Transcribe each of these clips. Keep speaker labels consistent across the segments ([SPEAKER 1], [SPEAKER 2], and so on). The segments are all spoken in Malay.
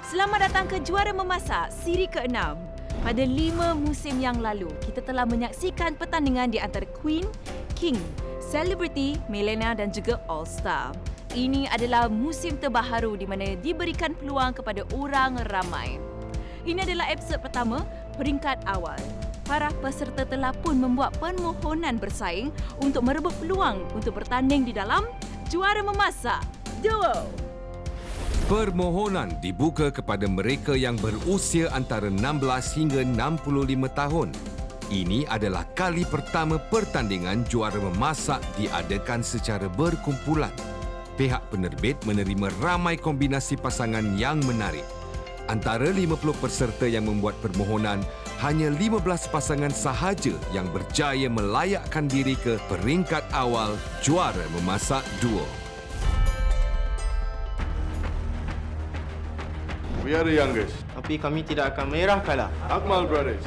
[SPEAKER 1] Selamat datang ke Juara Memasak siri ke-6. Pada 5 musim yang lalu, kita telah menyaksikan pertandingan di antara Queen, King, Celebrity, Millionaire dan juga All Star. Ini adalah musim terbaharu di mana diberikan peluang kepada orang ramai. Ini adalah episod pertama, peringkat awal. Para peserta telah pun membuat permohonan bersaing untuk merebut peluang untuk bertanding di dalam Juara Memasak Duo.
[SPEAKER 2] Permohonan dibuka kepada mereka yang berusia antara 16 hingga 65 tahun. Ini adalah kali pertama pertandingan Juara Memasak diadakan secara berkumpulan. Pihak penerbit menerima ramai kombinasi pasangan yang menarik. Antara 50 peserta yang membuat permohonan, hanya 15 pasangan sahaja yang berjaya melayakkan diri ke peringkat awal Juara Memasak Duo.
[SPEAKER 3] We are the youngest.
[SPEAKER 4] Tapi kami tidak akan menyerah kalah.
[SPEAKER 3] Akmal Brothers.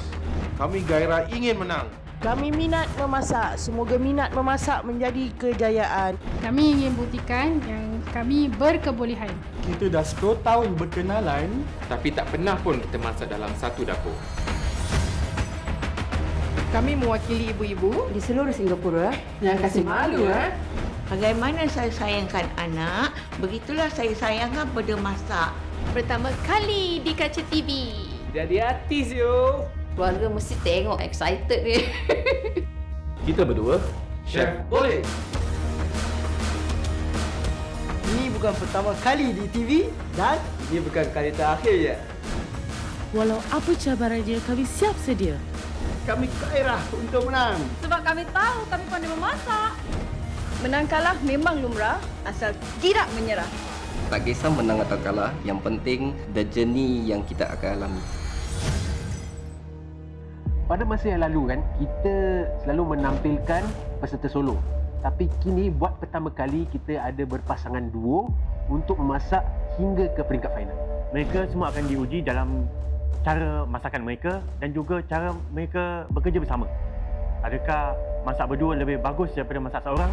[SPEAKER 4] Kami gairah ingin menang.
[SPEAKER 5] Kami minat memasak. Semoga minat memasak menjadi kejayaan.
[SPEAKER 6] Kami ingin buktikan yang kami berkebolehan.
[SPEAKER 7] Kita dah 10 tahun berkenalan.
[SPEAKER 8] Tapi tak pernah pun kita masak dalam satu dapur.
[SPEAKER 9] Kami mewakili ibu-ibu
[SPEAKER 10] di seluruh Singapura
[SPEAKER 9] yang kasih malu.
[SPEAKER 10] Bagaimana saya sayangkan anak, begitulah saya sayangkan pada masak.
[SPEAKER 6] Pertama kali di kaca TV.
[SPEAKER 8] Jadi artis yo.
[SPEAKER 10] Keluarga mesti tengok, excited ni.
[SPEAKER 8] Kita berdua, Chef Boleh.
[SPEAKER 5] Ini bukan pertama kali di TV dan
[SPEAKER 8] Ini bukan kali terakhir ya.
[SPEAKER 11] Walau apa cabaran dia, kami siap sedia.
[SPEAKER 7] Kami gairah untuk menang.
[SPEAKER 6] Sebab kami tahu kami pandai memasak.
[SPEAKER 9] Menang kalah memang lumrah asal tidak menyerah.
[SPEAKER 12] Tak kisah menang atau kalah, yang penting the journey yang kita akan alami.
[SPEAKER 13] Pada masa yang lalu kan, kita selalu menampilkan peserta solo. Tapi kini buat pertama kali kita ada berpasangan duo untuk memasak hingga ke peringkat final.
[SPEAKER 14] Mereka semua akan diuji dalam cara masakan mereka dan juga cara mereka bekerja bersama. Adakah masak berdua lebih bagus daripada masak seorang?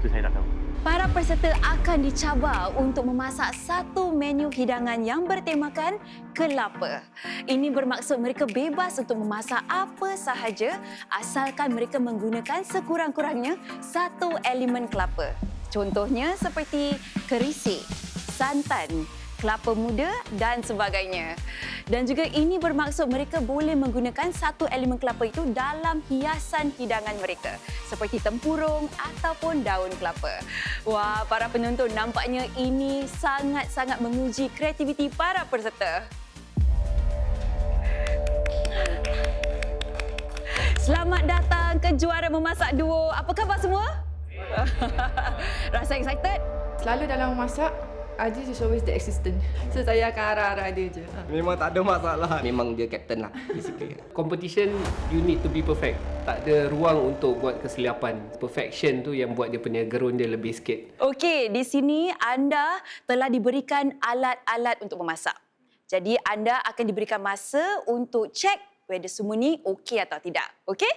[SPEAKER 14] Itu saya tak tahu.
[SPEAKER 1] Para peserta akan dicabar untuk memasak satu menu hidangan yang bertemakan kelapa. Ini bermaksud mereka bebas untuk memasak apa sahaja asalkan mereka menggunakan sekurang-kurangnya satu elemen kelapa. Contohnya seperti kerisik, santan, kelapa muda dan sebagainya. Dan juga ini bermaksud mereka boleh menggunakan satu elemen kelapa itu dalam hiasan hidangan mereka seperti tempurung ataupun daun kelapa. Wah, para penonton, nampaknya ini sangat-sangat menguji kreativiti para peserta. Selamat datang ke Juara Memasak Duo. Apa khabar semua? Rasa excited?
[SPEAKER 9] Selalu dalam memasak, Aziz is always the assistant. So saya akan arah-arah dia je.
[SPEAKER 4] Memang tak ada masalah.
[SPEAKER 12] Memang dia captain lah, basically.
[SPEAKER 8] Competition, you need to be perfect. Tak ada ruang untuk buat kesilapan. Perfection tu yang buat dia punya gerun dia lebih sikit.
[SPEAKER 1] Okey, di sini anda telah diberikan alat-alat untuk memasak. Jadi anda akan diberikan masa untuk cek whether semua ni okey atau tidak. Okey?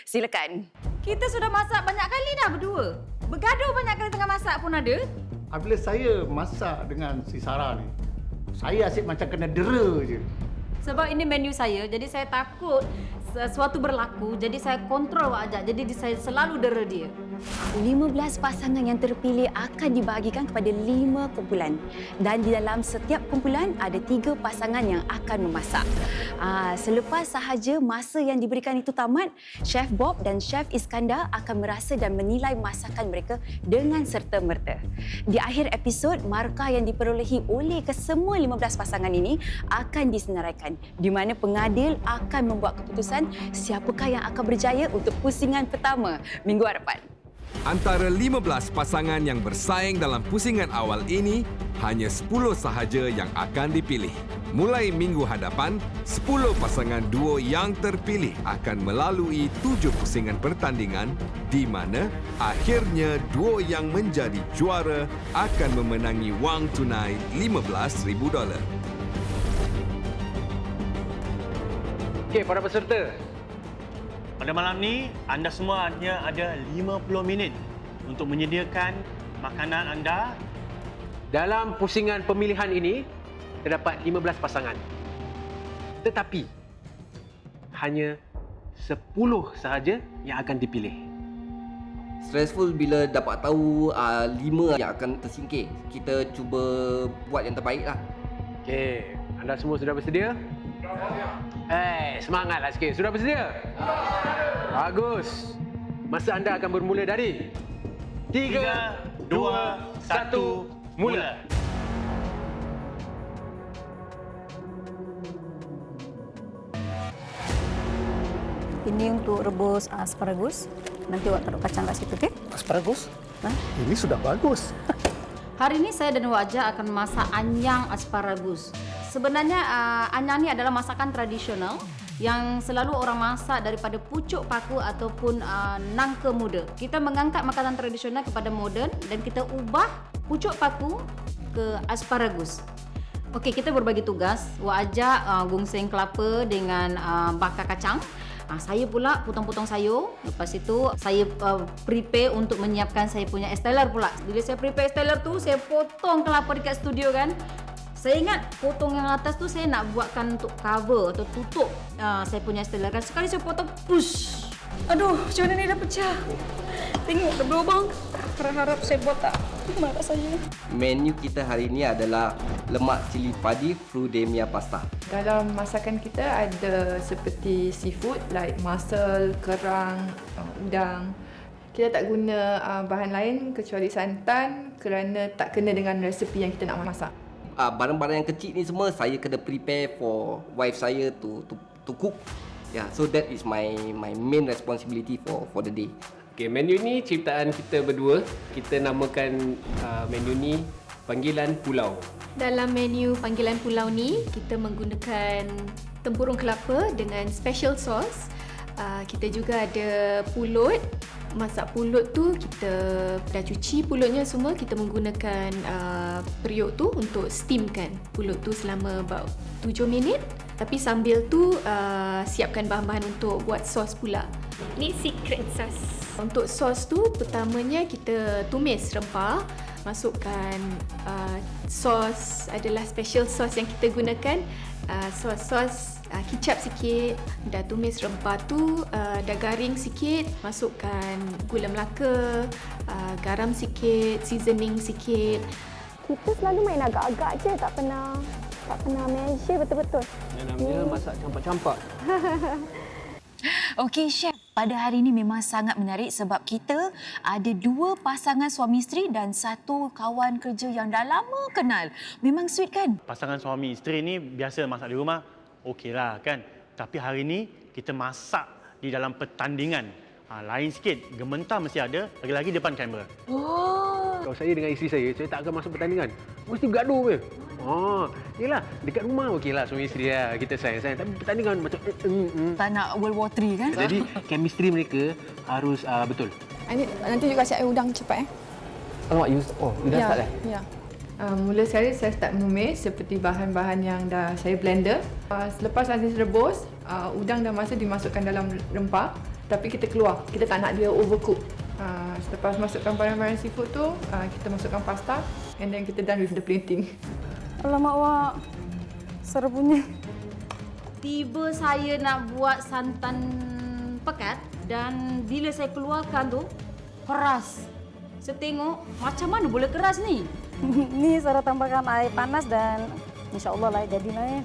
[SPEAKER 1] Silakan.
[SPEAKER 6] Kita sudah masak banyak kali dah berdua. Bergaduh banyak kali tengah masak pun ada.
[SPEAKER 7] Apabila saya masak dengan si Sarah ni, saya asyik macam kena dera je.
[SPEAKER 6] Sebab ini menu saya, jadi saya takut sesuatu berlaku, jadi saya kontrol wajah. Jadi saya selalu dera dia.
[SPEAKER 1] 15 pasangan yang terpilih akan dibahagikan kepada 5 kumpulan. Dan di dalam setiap kumpulan ada 3 pasangan yang akan memasak. Selepas sahaja masa yang diberikan itu tamat, Chef Bob dan Chef Iskandar akan merasa dan menilai masakan mereka dengan serta-merta. Di akhir episod, markah yang diperolehi oleh kesemua 15 pasangan ini akan disenaraikan, di mana pengadil akan membuat keputusan siapakah yang akan berjaya untuk pusingan pertama minggu hadapan.
[SPEAKER 2] Antara 15 pasangan yang bersaing dalam pusingan awal ini, hanya 10 sahaja yang akan dipilih. Mulai minggu hadapan, 10 pasangan duo yang terpilih akan melalui 7 pusingan pertandingan di mana akhirnya duo yang menjadi juara akan memenangi wang tunai $15,000.
[SPEAKER 13] Okey, para peserta.
[SPEAKER 14] Pada malam ni, anda semua hanya ada 50 minit untuk menyediakan makanan anda.
[SPEAKER 13] Dalam pusingan pemilihan ini, terdapat 15 pasangan. Tetapi hanya 10 sahaja yang akan dipilih.
[SPEAKER 12] Stressful bila dapat tahu 5 yang akan tersingkir. Kita cuba buat yang terbaik lah.
[SPEAKER 13] Okey, anda semua sudah bersedia? Semangatlah sikit. Sudah bersedia? Bagus. Masa anda akan bermula dari 3, 2, 1, mula.
[SPEAKER 6] Ini untuk rebus asparagus. Nanti awak taruh kacang kat situ, okey?
[SPEAKER 7] Asparagus? Ini sudah bagus.
[SPEAKER 6] Hari ini saya dan Wak Ajak akan masak anyang asparagus. Sebenarnya anyang ni adalah masakan tradisional yang selalu orang masak daripada pucuk paku ataupun nangka muda. Kita mengangkat makanan tradisional kepada moden dan kita ubah pucuk paku ke asparagus. Okey, kita berbagi tugas. Wak Ajak gongseng kelapa dengan bakar kacang. Saya pula potong-potong sayur. Lepas itu saya prepare untuk menyiapkan saya punya esteller pula. Bila saya prepare esteller tu, saya potong kelapa dekat studio kan. Saya ingat potong yang atas tu saya nak buatkan untuk cover atau tutup saya punya esteller kan. Sekali saya potong, push. Aduh, macam mana ni dah pecah. Tengok dah berlubang. Harap-harap saya buat tak marah saya.
[SPEAKER 12] Menu kita hari ini adalah lemak cili padi Fruidemia pasta.
[SPEAKER 9] Dalam masakan kita ada seperti seafood like mussel, kerang, udang. Kita tak guna bahan lain kecuali santan kerana tak kena dengan resepi yang kita nak masak.
[SPEAKER 12] Barang-barang yang kecil ni semua saya kena prepare for wife saya to cook. Yeah, so that is my main responsibility for the day.
[SPEAKER 8] Okay, menu ni ciptaan kita berdua. Kita namakan menu ni panggilan pulau.
[SPEAKER 15] Dalam menu panggilan pulau ni, kita menggunakan tempurung kelapa dengan special sauce. Kita juga ada pulut. Masak pulut tu, kita dah cuci pulutnya semua. Kita menggunakan periuk tu untuk steamkan pulut tu selama about 7 minit. Tapi sambil tu, siapkan bahan-bahan untuk buat sos pula. Ni secret sauce. Untuk sos tu, pertamanya kita tumis rempah. Masukkan sos adalah special sauce yang kita gunakan. Sos kicap sikit. Dah tumis rempah tu, dah garing sikit. Masukkan gula Melaka, garam sikit, seasoning sikit.
[SPEAKER 16] Kita selalu main agak-agak je, tak pernah measure betul-betul.
[SPEAKER 8] Yang namanya masak campak-campak.
[SPEAKER 1] Okey, Chef. Pada hari ini memang sangat menarik sebab kita ada 2 pasangan suami isteri dan 1 kawan kerja yang dah lama kenal. Memang sweet kan?
[SPEAKER 14] Pasangan suami isteri ni biasa masak di rumah, okeylah kan. Tapi hari ni kita masak di dalam pertandingan. Lain sikit, gementar mesti ada, lagi-lagi depan kamera.
[SPEAKER 1] Oh.
[SPEAKER 13] Kalau saya dengan isteri saya tak akan masuk pertandingan. Mesti bergaduh je. Yelah, dekat rumah okeylah suami isteri lah, kita sayang-sayang. Tapi pertandingan macam
[SPEAKER 1] Tak nak World War 3 kan?
[SPEAKER 13] Jadi chemistry mereka harus betul.
[SPEAKER 9] Nanti juga siap udang cepat
[SPEAKER 12] Alamak, you dah start dah?
[SPEAKER 9] Ya. Mula sekali saya start menumis seperti bahan-bahan yang dah saya blender. Selepas habis rebus, udang dah masuk dimasukkan dalam rempah. Tapi kita keluar, kita tak nak dia overcook. Selepas masukkan barang-barang seafood tu, kita masukkan pasta and then kita done with the plating.
[SPEAKER 6] Alamak, Wak. Serbunya. Tiba saya nak buat santan pekat dan bila saya keluarkan tu, keras. Saya tengok, macam mana boleh keras ni?
[SPEAKER 17] Ni saya tambahkan air panas dan insya-Allah lah jadilah.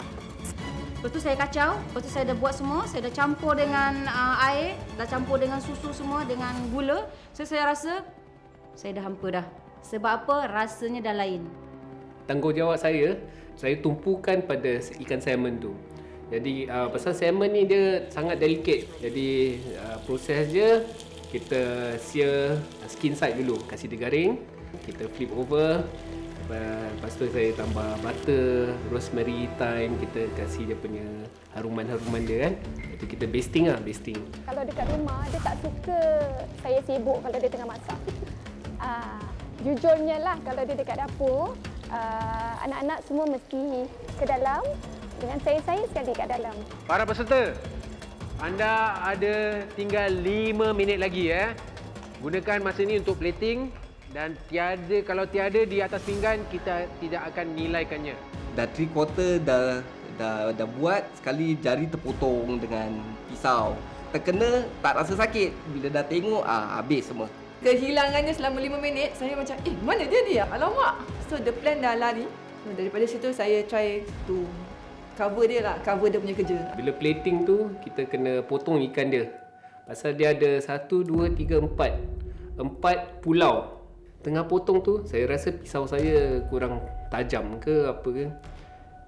[SPEAKER 6] Lepas tu saya kacau, lepas tu saya dah buat semua, saya dah campur dengan air, dah campur dengan susu semua, dengan gula. So saya rasa, saya dah hampa dah. Sebab apa? Rasanya dah lain.
[SPEAKER 8] Tanggungjawab saya tumpukan pada ikan salmon tu. Jadi pasal salmon ni dia sangat delicate. Jadi proses je, kita sear skin side dulu, kasih dia garing. Kita flip over. Lepas tu saya tambah butter, rosemary, thyme. Kita kasih dia punya haruman-haruman dia kan. Itu kita basting.
[SPEAKER 16] Kalau dekat rumah, dia tak suka saya sibuk kalau dia tengah masak. Jujurnya lah, kalau dia dekat dapur, anak-anak semua mesti ke dalam dengan saya sekali kat dalam.
[SPEAKER 13] Para peserta, anda ada tinggal 5 minit lagi Gunakan masa ini untuk plating dan kalau tiada di atas pinggan, kita tidak akan nilaikannya.
[SPEAKER 12] dah 3/4 dah buat, sekali jari terpotong dengan pisau. Terkena tak rasa sakit, bila dah tengok habis semua.
[SPEAKER 9] Kehilangannya selama 5 minit, saya macam, mana dia ni? Alamak. So the plan dah lari. So, daripada situ saya try to cover dia lah, cover dia punya kerja.
[SPEAKER 8] Bila plating tu, kita kena potong ikan dia. Pasal dia ada 1, 2, 3, 4. 4 pulau. Tengah potong tu, saya rasa pisau saya kurang tajam ke apa ke.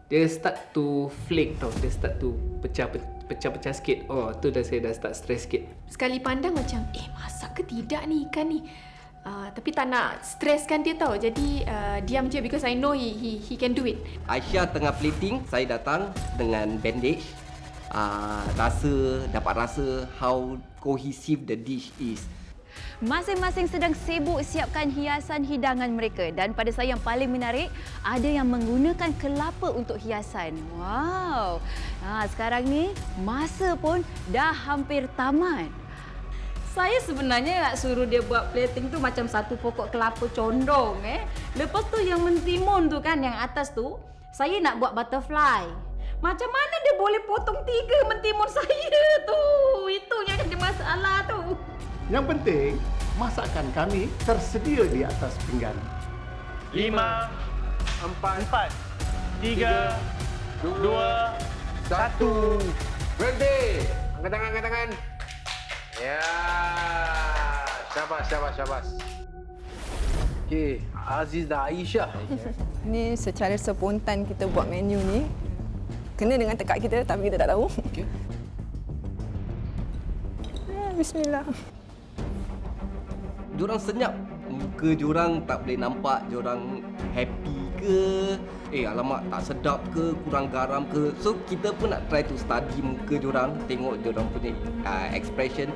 [SPEAKER 8] Dia start to flake tau. Dia start to pecah-pecah sikit. Oh, tu dah saya dah start stress sikit.
[SPEAKER 15] Sekali pandang macam, masak ke tidak ni ikan ni? Tapi tak nak streskan dia tau. Jadi diam je because I know he can do it.
[SPEAKER 12] Aisyah tengah plating, saya datang dengan bandage. Dapat rasa how cohesive the dish is.
[SPEAKER 1] Masing-masing sedang sibuk siapkan hiasan hidangan mereka dan pada saya yang paling menarik, ada yang menggunakan kelapa untuk hiasan. Wow. Sekarang ni masa pun dah hampir tamat.
[SPEAKER 6] Saya sebenarnya nak suruh dia buat plating tu macam satu pokok kelapa condong. Lepas tu yang mentimun tu kan, yang atas tu, saya nak buat butterfly. Macam mana dia boleh potong 3 mentimun saya tu? Itu yang ada masalah tu.
[SPEAKER 7] Yang penting, masakan kami tersedia di atas pinggan.
[SPEAKER 14] 5, 4, 3, 2, 1.
[SPEAKER 13] Berhenti. Angkat tangan. Ya. Syabas. Okey, Aziz dan Aisyah.
[SPEAKER 9] Ni secara spontan kita buat menu ni. Kena dengan tekak kita tapi kita tak tahu.
[SPEAKER 13] Okey.
[SPEAKER 9] Bismillah.
[SPEAKER 12] Diorang senyap, muka diorang tak boleh nampak diorang happy ke, alamak tak sedap ke, kurang garam ke. So kita pun nak try to study muka diorang, tengok diorang punya expression.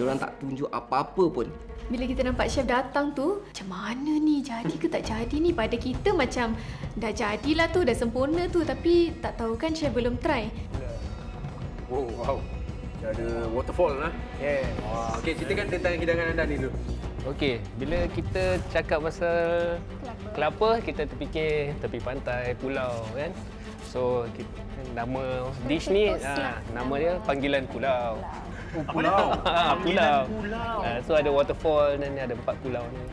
[SPEAKER 12] Diorang tak tunjuk apa-apa pun.
[SPEAKER 15] Bila kita nampak chef datang tu, macam mana ni, jadi ke tak jadi ni? Pada kita macam dah jadilah tu, dah sempurna tu, tapi tak tahu kan chef belum try.
[SPEAKER 13] Oh, wow. Ada waterfall lah. Yeah. Wow. Okey, ceritakan tentang hidangan anda ni dulu.
[SPEAKER 8] Okey, bila kita cakap pasal kelapa, kita terfikir tepi pantai, pulau kan. So, nama dish ni, nama dia panggilan pulau.
[SPEAKER 14] Pulau.
[SPEAKER 8] Pulau. So ada waterfall dan ada 4 pulau ni.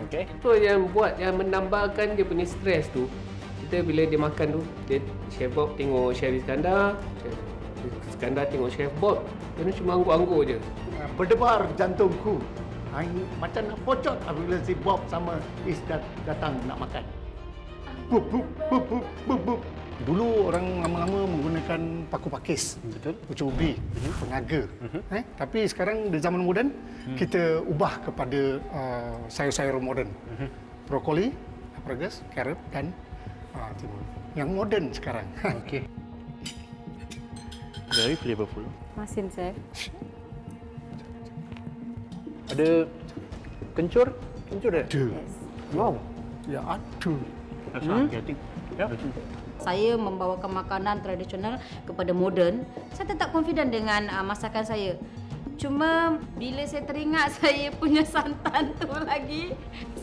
[SPEAKER 8] Okey. So yang menambahkan dia punya stres tu, kita bila dia makan tu, Chef Bob tengok Chef Iskandar, Chef Iskandar tengok Chef Bob, dia cuma anggur-anggur je.
[SPEAKER 7] Berdebar jantungku. Macam nak pocot apabila si Bob sama Is datang nak makan. Bup, bup, bup, bup, bup, bup. Dulu orang lama-lama menggunakan paku pakis, betul, pucuk ubi, pengaga. Tapi sekarang di zaman moden kita ubah kepada sayur-sayur moden. Brokoli, asparagus, carrot dan timun. Yang moden sekarang.
[SPEAKER 14] Okey. Very flavorful.
[SPEAKER 17] Masin, Chef.
[SPEAKER 14] Ada kencur dia?
[SPEAKER 7] Ada.
[SPEAKER 17] Yes.
[SPEAKER 7] Wow. Ya, ada.
[SPEAKER 14] That's what I'm getting. Yeah.
[SPEAKER 6] Saya membawakan makanan tradisional kepada moden. Saya tetap confident dengan masakan saya. Cuma bila saya teringat saya punya santan tu lagi,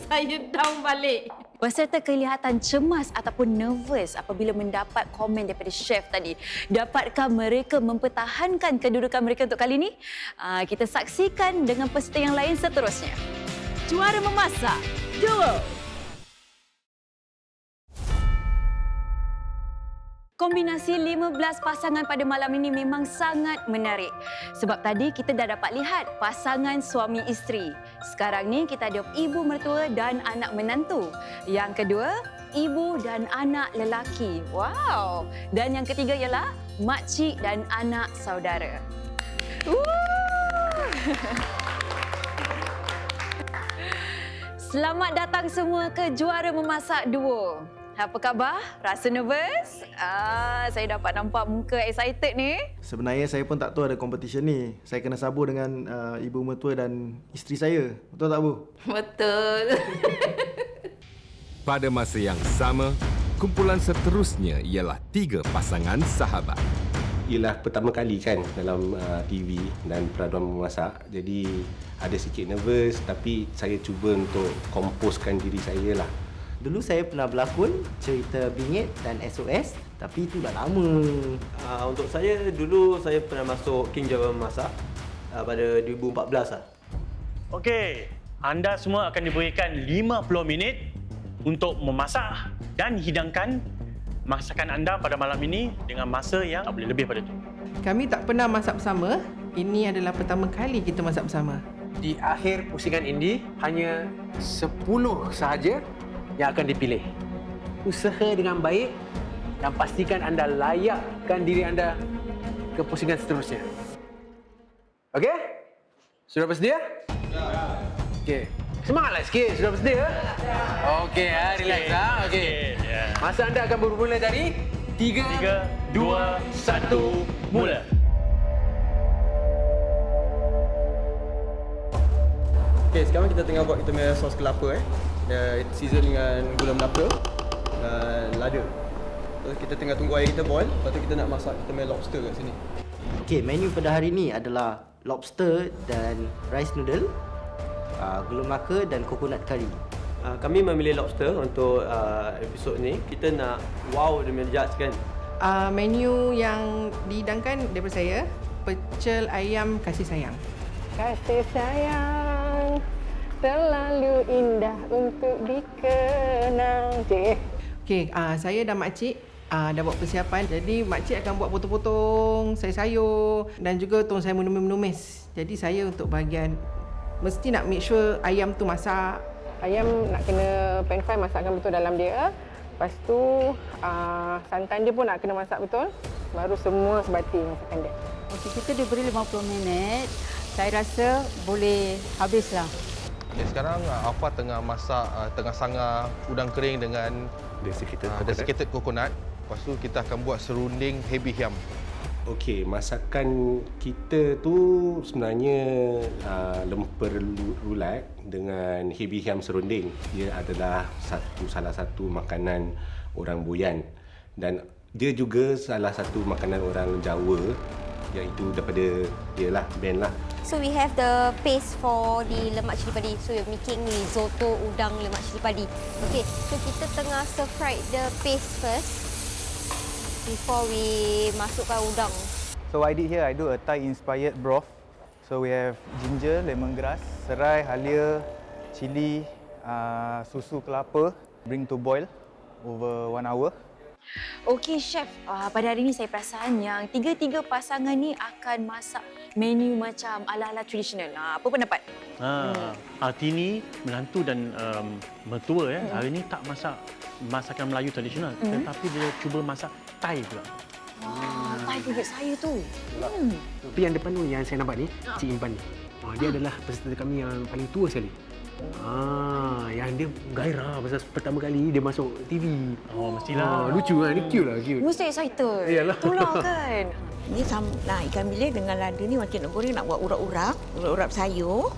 [SPEAKER 6] saya down balik.
[SPEAKER 1] Peserta kelihatan cemas ataupun nervous apabila mendapat komen daripada chef tadi. Dapatkah mereka mempertahankan kedudukan mereka untuk kali ini? Kita saksikan dengan peserta yang lain seterusnya. Juara memasak duo. Kombinasi 15 pasangan pada malam ini memang sangat menarik. Sebab tadi kita dah dapat lihat pasangan suami isteri. Sekarang ni kita ada ibu mertua dan anak menantu. Yang kedua, ibu dan anak lelaki. Wow! Dan yang ketiga ialah makcik dan anak saudara. Selamat datang semua ke Juara Memasak Duo. Apa khabar? Rasa nervous? Saya dapat nampak muka excited ni.
[SPEAKER 4] Sebenarnya saya pun tak tahu ada competition ni. Saya kena sabur dengan ibu mertua dan isteri saya. Betul tak, Bu?
[SPEAKER 6] Betul.
[SPEAKER 2] Pada masa yang sama, kumpulan seterusnya ialah 3 pasangan sahabat.
[SPEAKER 18] Ialah pertama kali kan dalam TV dan peraduan memasak. Jadi ada sikit nervous tapi saya cuba untuk komposkan diri saya lah.
[SPEAKER 4] Dulu saya pernah berlakon cerita Bingit dan SOS, tapi itu dah lama.
[SPEAKER 19] Untuk saya, dulu saya pernah masuk King Java Memasak pada 2014 lah.
[SPEAKER 14] Okey, anda semua akan diberikan 50 minit untuk memasak dan hidangkan masakan anda pada malam ini dengan masa yang tak boleh lebih pada itu.
[SPEAKER 5] Kami tak pernah masak bersama. Ini adalah pertama kali kita masak bersama.
[SPEAKER 13] Di akhir pusingan ini, hanya 10 sahaja yang akan dipilih. Usaha dengan baik dan pastikan anda layakkan diri anda ke pusingan seterusnya. Okey? Sudah bersedia? Ya. Okey. Semangatlah sikit, sudah bersedia? Okey, relax lah. Okey. Masa anda akan bermula dari 3, 2, 1, mula.
[SPEAKER 19] Okey, sekarang kita tengah buat kita punya sos kelapa Dia season dengan gula melaka dan lada. Terus kita tengah tunggu air kita boil, lepas tu kita nak masak kita punya lobster kat sini.
[SPEAKER 4] Okey, menu pada hari ni adalah lobster dan rice noodle, gula melaka dan coconut curry.
[SPEAKER 19] Kami memilih lobster untuk episod ni. Kita nak wow dia punya judge kan.
[SPEAKER 5] Menu yang dihidangkan daripada saya, pecel ayam kasih sayang. Kasih sayang terlalu indah untuk dikenang. Okey, saya dan makcik dah buat persiapan. Jadi makcik akan buat potong-potong sayur-sayur dan juga tuang saya menumis. Jadi saya untuk bahagian mesti nak make sure ayam tu masak. Ayam nak kena pan fry, masakkan betul dalam dia. Lepas tu santan dia pun nak kena masak betul. Baru semua sebati masakan dia.
[SPEAKER 17] Okey, kita diberi 50 minit. Saya rasa boleh habislah.
[SPEAKER 20] Okay, sekarang Alfa tengah masak, tengah sangar udang kering dengan desiccated coconut. Lepas tu kita akan buat serunding heavy ham.
[SPEAKER 18] Okey, masakan kita tu sebenarnya lemper rulat dengan heavy ham serunding. Dia adalah salah satu makanan orang Boyan dan dia juga salah satu makanan orang Jawa, iaitu daripada dia lah, band lah.
[SPEAKER 21] So we have the paste for the lemak cili padi. So we're making risotto udang lemak cili padi. Okay, so kita tengah stir fry the paste first before we masukkan udang.
[SPEAKER 22] So I did here, I do a Thai-inspired broth. So we have ginger, lemongrass, serai, halia, cili, susu kelapa. Bring to boil over 1 hour.
[SPEAKER 1] Okey chef, pada hari ini saya perasan yang tiga-tiga pasangan ni akan masak menu macam ala-ala tradisional. Apa pendapat?
[SPEAKER 14] Tini, menantu dan mertua hari ini tak masak masakan Melayu tradisional, tetapi dia cuba masak Thai pula.
[SPEAKER 1] Thai favourite saya tu.
[SPEAKER 13] Tapi yang depan tu yang saya nampak ni, Cik Impan ni. Dia adalah peserta kami yang paling tua sekali. Yang dia gairah pasal pertama kali dia masuk TV.
[SPEAKER 14] Mestilah.
[SPEAKER 13] Lucu kan? Dia cute lah. Cute.
[SPEAKER 1] Mesti excited.
[SPEAKER 13] Iyalah.
[SPEAKER 1] Itulah kan.
[SPEAKER 10] Ni ikan bilis dengan lada ni makcik nak goreng, nak buat urap sayur.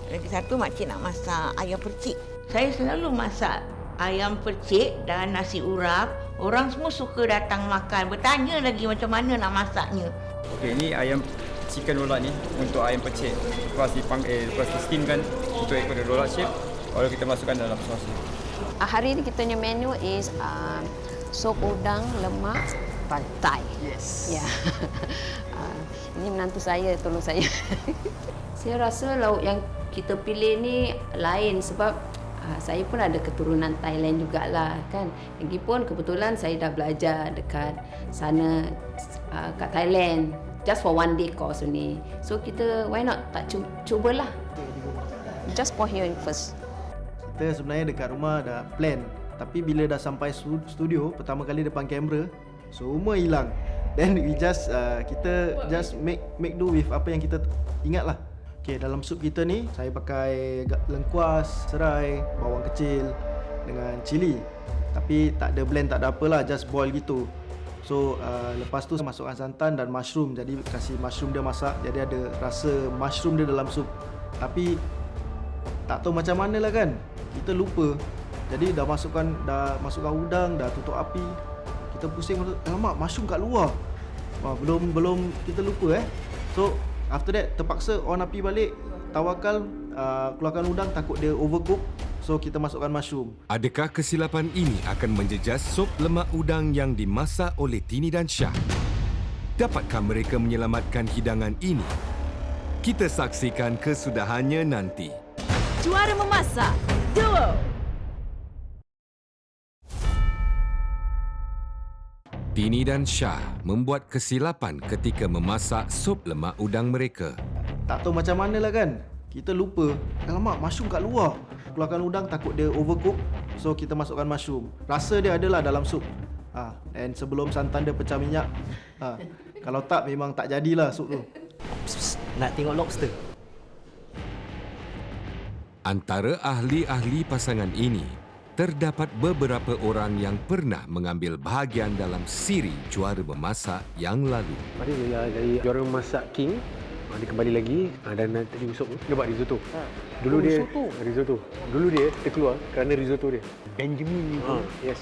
[SPEAKER 10] Lagi satu makcik nak masak ayam percik. Saya selalu masak ayam percik dan nasi urap. Orang semua suka datang makan, bertanya lagi macam mana nak masaknya.
[SPEAKER 23] Okey, ni ayam chicken roll-up ni untuk ayam percik. Lepas di steamkan untuk ikut roll-up shape, baru kita masukkan dalam sos ni.
[SPEAKER 24] Hari ni kita punya menu is sop udang lemak Thai.
[SPEAKER 13] Yes.
[SPEAKER 24] Ya. Ini menantu saya, tolong saya. Saya rasa lauk yang kita pilih ni lain sebab saya pun ada keturunan Thailand jugalah kan. Lagipun kebetulan saya dah belajar dekat sana kat Thailand. Just for 1 day course ni. So kita why not tak cubalah. Just pour here first.
[SPEAKER 4] Kita sebenarnya dekat rumah dah plan, tapi bila dah sampai studio pertama kali depan kamera, semua hilang. Then we kita make do with apa yang kita ingat lah. Okay, dalam sup kita ni saya pakai lengkuas, serai, bawang kecil dengan cili. Tapi tak ada blend, tak ada apalah, just boil gitu. So lepas tu masukkan santan dan mushroom. Jadi kasih mushroom dia masak, jadi ada rasa mushroom dia dalam sup. Tapi tak tahu macam mana lah kan, kita lupa. Jadi dah masukkan udang, dah tutup api. Kita pusing, alamak mushroom kat luar. Belum kita lupa So after that terpaksa on api balik, tawakal, keluarkan udang, takut dia overcook. So kita masukkan mushroom.
[SPEAKER 2] Adakah kesilapan ini akan menjejas sup lemak udang yang dimasak oleh Tini dan Syah? Dapatkah mereka menyelamatkan hidangan ini? Kita saksikan kesudahannya nanti.
[SPEAKER 1] Juara memasak duo.
[SPEAKER 2] Tini dan Syah membuat kesilapan ketika memasak sup lemak udang mereka.
[SPEAKER 4] Tak tahu macam mana lah kan. Kita lupa. Alamak, mushroom kat luar. Keluarkan udang takut dia overcook. So kita masukkan mushroom. Rasa dia adalah dalam sup. Dan sebelum santan dia pecah minyak. Kalau tak memang tak jadilah sup tu.
[SPEAKER 3] Nak tengok lobster.
[SPEAKER 2] Antara ahli-ahli pasangan ini, terdapat beberapa orang yang pernah mengambil bahagian dalam siri juara memasak yang lalu.
[SPEAKER 13] Dari juara memasak King, dia kembali lagi dan tadi usop dia buat risotto. Dulu dia risotto. Dulu dia terkeluar kerana risotto dia.
[SPEAKER 14] Benjamin ni tu.
[SPEAKER 13] Yes.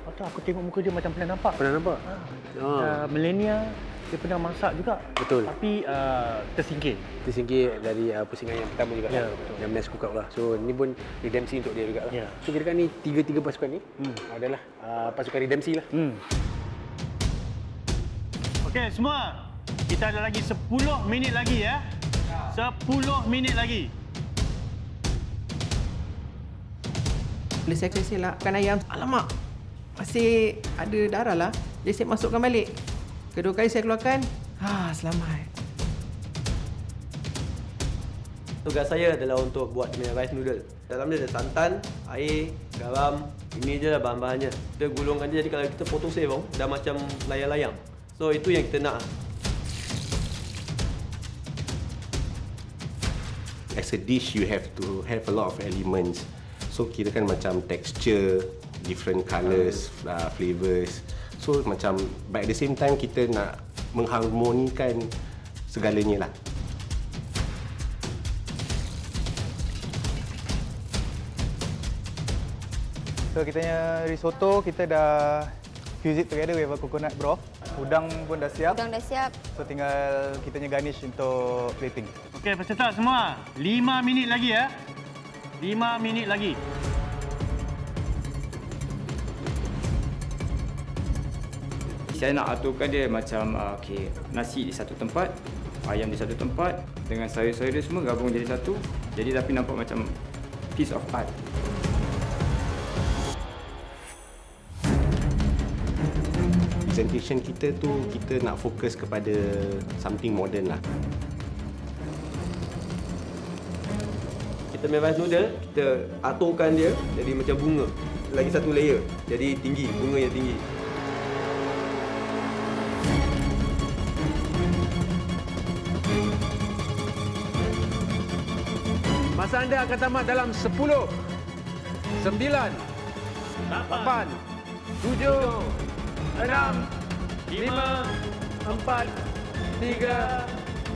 [SPEAKER 14] Patut aku tengok muka dia macam pernah nampak.
[SPEAKER 13] Pernah nampak?
[SPEAKER 14] Milenia dia pernah masak juga.
[SPEAKER 13] Betul.
[SPEAKER 14] Tapi tersingkir.
[SPEAKER 13] Tersingkir dari pusingan yang pertama juga.
[SPEAKER 14] Ya, betul.
[SPEAKER 13] Yang mess cook up lah. So ni pun redempsi untuk dia juga lah.
[SPEAKER 14] Ya.
[SPEAKER 13] So kira-kira ni tiga pasukan ni adalah pasukan redempsi lah.
[SPEAKER 14] Okey semua. Kita ada lagi 10 minit lagi ya. 10 minit lagi.
[SPEAKER 5] Bila saya selapkan ayam, alamak, masih ada darah lah. Jadi saya masukkan balik. Kedua kali saya keluarkan, selamat.
[SPEAKER 19] Tugas saya adalah untuk buat rice noodle. Dalam dia ada santan, air, garam. Ini je lah bahan-bahannya. Kita gulungkan dia, jadi kalau kita potong serong, dah macam layang-layang. So itu yang kita nak.
[SPEAKER 18] As a dish, you have to have a lot of elements. So kira kan macam texture, different colours, flavours. So macam, but at the same time kita nak mengharmonikan segalanya lah.
[SPEAKER 22] So kita punya risotto kita dah fuse it together with a coconut broth. Udang pun dah siap.
[SPEAKER 21] Udang dah siap.
[SPEAKER 22] So tinggal kita punya garnish untuk plating.
[SPEAKER 14] Okey, peserta semua. 5 minit lagi ya. 5 minit lagi.
[SPEAKER 23] Saya nak aturkan dia macam nasi di satu tempat, ayam di satu tempat, dengan sayur-sayur dia semua gabung jadi satu. Jadi tapi nampak macam piece of art.
[SPEAKER 18] Presentation kita tu, kita nak fokus kepada something modern lah.
[SPEAKER 19] Kita punya rice noodle, kita aturkan dia jadi macam bunga. Lagi satu layer, jadi tinggi, bunga yang tinggi.
[SPEAKER 13] Masa anda akan tamat dalam 10, 9, 8, 7, 6, 5, 4, 3,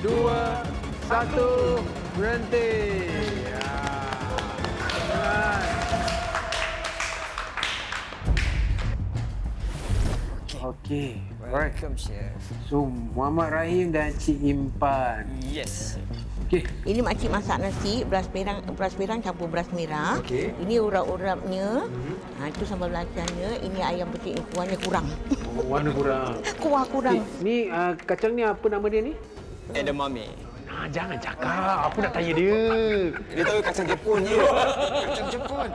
[SPEAKER 13] 2, 1, berhenti. Okey.
[SPEAKER 3] Welcome, Chef.
[SPEAKER 13] So, Muhammad Rahim dan Cik Impan.
[SPEAKER 3] Yes.
[SPEAKER 13] Okey.
[SPEAKER 10] Ini makcik masak nasi, beras perang campur beras merah.
[SPEAKER 13] Okey.
[SPEAKER 10] Ini urap-urapnya. Itu sambal belacannya. Ini ayam pecik kuahnya kurang.
[SPEAKER 13] Oh, warna kurang.
[SPEAKER 10] Kuah kurang.
[SPEAKER 13] Ni kacang ni apa nama dia ni?
[SPEAKER 3] Edamame.
[SPEAKER 13] Jangan cakap. Aku nak tanya dia.
[SPEAKER 3] Dia tahu kacang Jepun je. Kacang Jepun.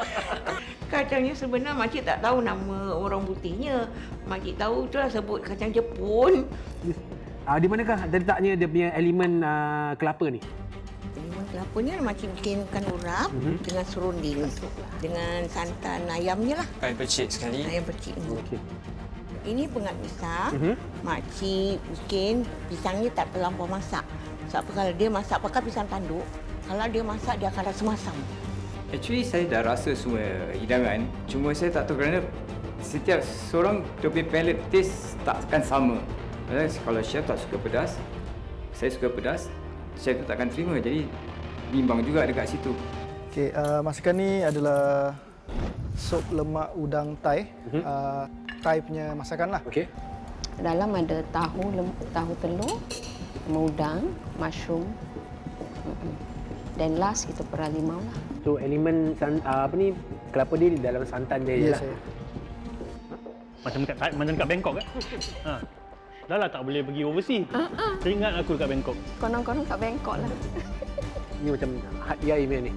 [SPEAKER 10] Kacangnya sebenarnya makcik tak tahu nama orang putihnya. Makcik tahu itulah sebut kacang Jepun.
[SPEAKER 13] Di manakah letaknya dia punya elemen kelapa ni?
[SPEAKER 10] Elemen kelapa ni makcik bikinkan urap dengan serunding. Dengan santan ayamnya lah.
[SPEAKER 3] Ayam percik sekali.
[SPEAKER 10] Ayam percik ni.
[SPEAKER 13] Okey.
[SPEAKER 10] Ini pengat pisang. Makcik bikin pisangnya tak terlampau masak. Sebab kalau dia masak pakai pisang tanduk, kalau dia masak dia akan rasa masam.
[SPEAKER 23] Actually saya dah rasa semua hidangan, cuma saya tak tahu kerana setiap seorang dia punya palate taste takkan sama. Kalau chef tak suka pedas, saya suka pedas, chef tu takkan terima. Jadi bimbang juga dekat situ.
[SPEAKER 4] Okey, masakan ni adalah sup lemak udang Thai. Thai punya masakan lah.
[SPEAKER 13] Okey.
[SPEAKER 24] Dalam ada tahu telur, udang, mushroom. Dan last kita perah limau lah.
[SPEAKER 13] So elemen kelapa dia di dalam santan dia je lah.
[SPEAKER 14] Macam dekat Bangkok kan? Dah lah tak boleh pergi overseas. Teringat aku dekat Bangkok.
[SPEAKER 24] Konon-konon kat Bangkok lah.
[SPEAKER 13] Ni macam hat yai punya ni.